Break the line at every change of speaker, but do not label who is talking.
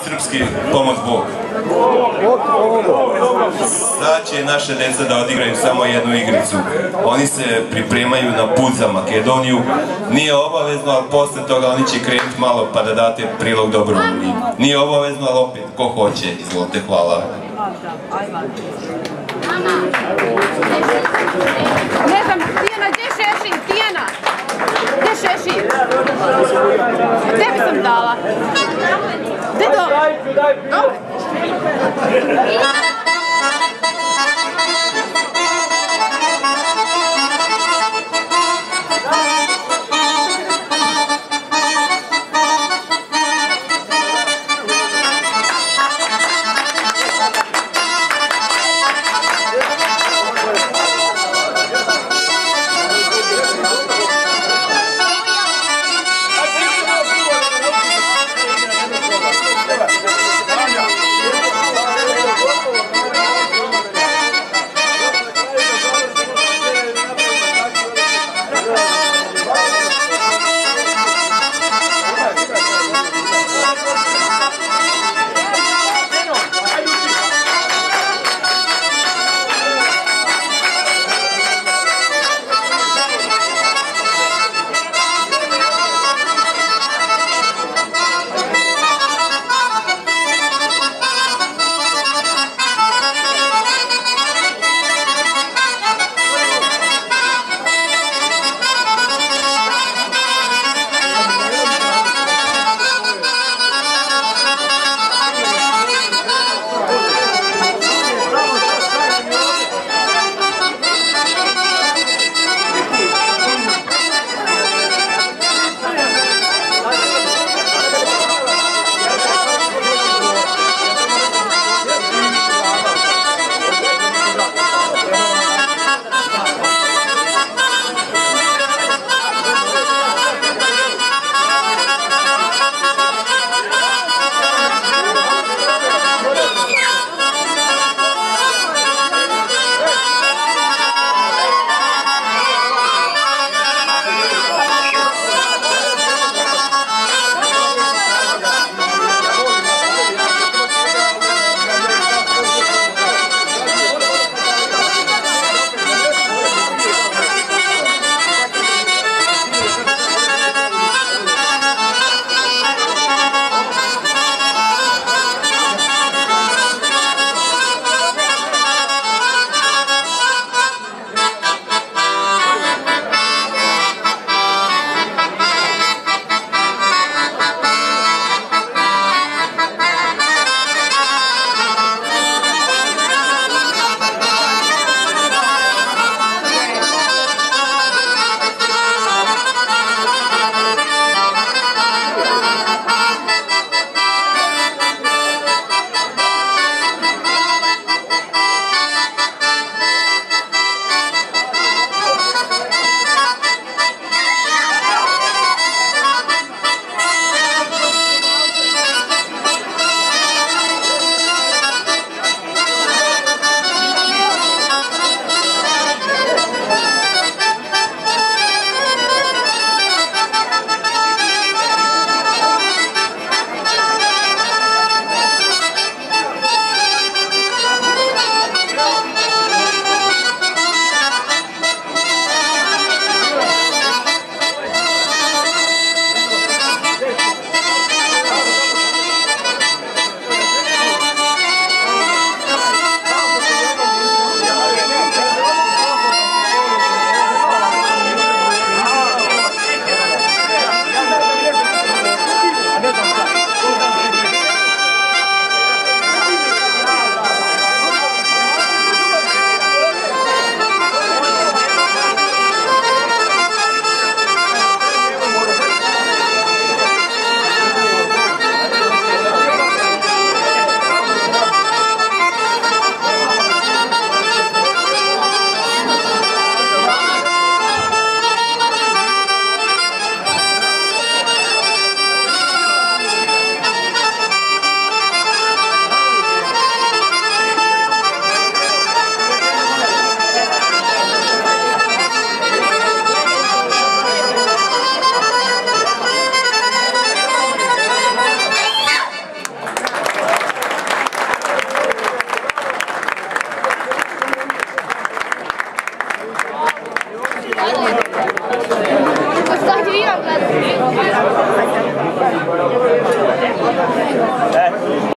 Srpski pomoć Bog. Sad će naše deca da odigraju samo jednu igricu. Oni se pripremaju na put za Makedoniju. Nije obavezno, ali posle toga oni će krenuti malo pa da date prilog dobrovoljni. Nije obavezno, ali opet, ko hoće, izvolite, hvala.
Ne znam, Tijana, gdje je Šešir? Tijana! Gdje je Šešir? Tebi sam dala. Gdje to?